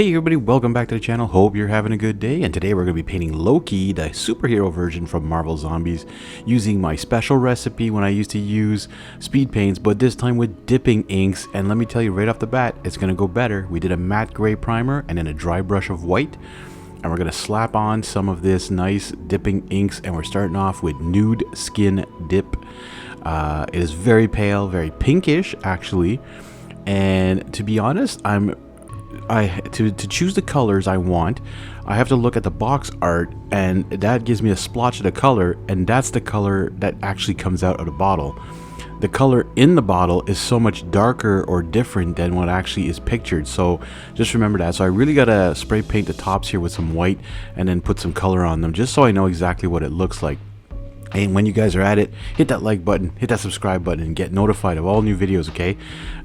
Hey everybody, welcome back to the channel. Hope you're having a good day, and today we're going to be painting Loki, the superhero version from Marvel Zombies, using my special recipe when I used to use speed paints, but this time with dipping inks. And let me tell you right off the bat, it's going to go better. We did a matte gray primer and then a dry brush of white, and we're going to slap on some of this nice dipping inks, and we're starting off with Nude Skin Dip. It is very pale, very pinkish actually, and to be honest, to choose the colors I want, I have to look at the box art, and that gives me a splotch of the color, and that's the color that actually comes out of the bottle. The color in the bottle is so much darker or different than what actually is pictured, so just remember that. So I really gotta spray paint the tops here with some white and then put some color on them just so I know exactly what it looks like. And when you guys are at it, hit that like button, hit that subscribe button, and get notified of all new videos, okay?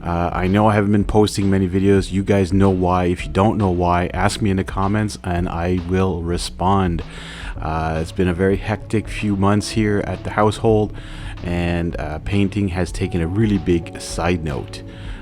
I know I haven't been posting many videos. You guys know why. If you don't know why, ask me in the comments and I will respond. It's been a very hectic few months here at the household, and painting has taken a really big side note.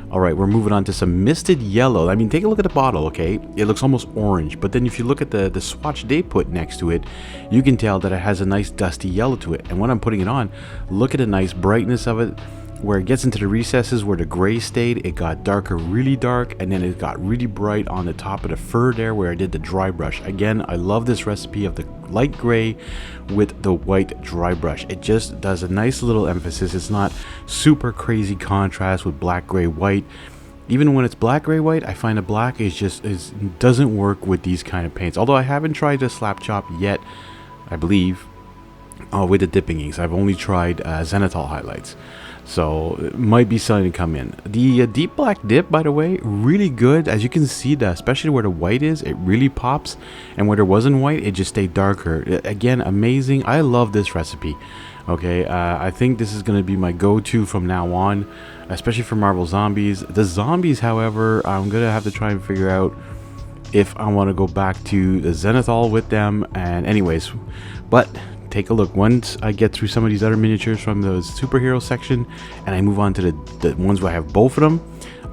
Alright, we're moving on to some misted yellow. I mean, take a look at the bottle, okay? It looks almost orange, but then if you look at the swatch they put next to it, you can tell that it has a nice dusty yellow to it. And when I'm putting it on, look at the nice brightness of it. Where it gets into the recesses where the gray stayed, it got darker, really dark, and then it got really bright on the top of the fur there where I did the dry brush. Again, I love this recipe of the light gray with the white dry brush. It just does a nice little emphasis. It's not super crazy contrast with black, gray, white. Even when it's black, gray, white, I find the black doesn't work with these kind of paints. Although I haven't tried the slap chop yet, I believe, with the dipping inks. I've only tried Zenithal highlights. So it might be something to come in. The deep black dip, by the way, really good. As you can see, especially where the white is, it really pops, and where there wasn't white, it just stayed darker. Again, amazing. I love this recipe. Okay, I think this is going to be my go-to from now on, especially for Marvel Zombies. The zombies, however, I'm going to have to try and figure out if I want to go back to the Zenithal with them. And anyways, but take a look. Once I get through some of these other miniatures from the superhero section and I move on to the ones where I have both of them,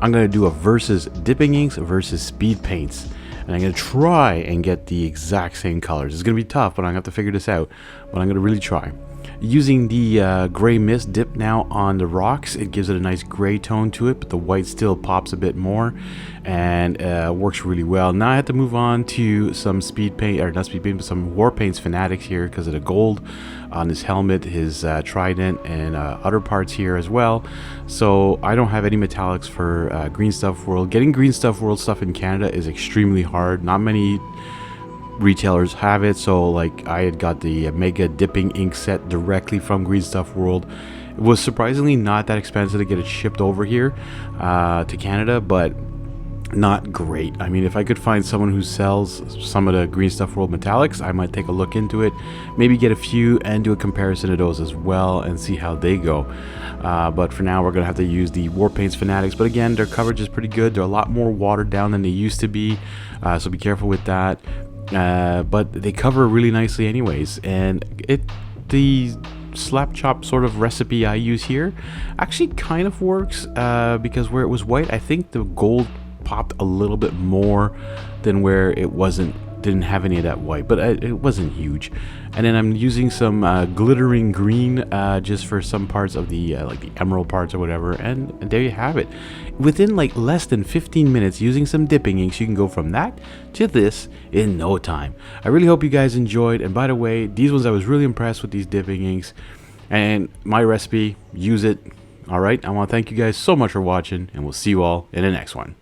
I'm going to do a versus dipping inks versus speed paints, and I'm going to try and get the exact same colors. It's going to be tough, but I'm going to have to figure this out, but I'm going to really try. Using the gray mist dip now on the rocks, it gives it a nice gray tone to it, but the white still pops a bit more, and works really well. Now I have to move on to some speed paint, or not speed paint, but some war paints fanatics here because of the gold on his helmet, his trident, and other parts here as well. So I don't have any metallics for Green Stuff World. Getting Green Stuff World stuff in Canada is extremely hard. Not many retailers have it, so like I had got the mega dipping ink set directly from Green Stuff World. It was surprisingly not that expensive to get it shipped over here to Canada, but not great. I mean, if I could find someone who sells some of the Green Stuff World metallics, I might take a look into it, maybe get a few and do a comparison of those as well and see how they go. But for now, we're gonna have to use the War Paints Fanatics, but again, their coverage is pretty good. They're a lot more watered down than they used to be, so be careful with that. But they cover really nicely anyways, and the slap chop sort of recipe I use here actually kind of works, because where it was white, I think the gold popped a little bit more than where it didn't have any of that white, but it wasn't huge. And then I'm using some glittering green just for some parts of the like the emerald parts or whatever, and there you have it. Within like less than 15 minutes using some dipping inks, you can go from that to this in no time. I really hope you guys enjoyed, and by the way, these ones I was really impressed with, these dipping inks, and my recipe, use it. Alright, I want to thank you guys so much for watching, and we'll see you all in the next one.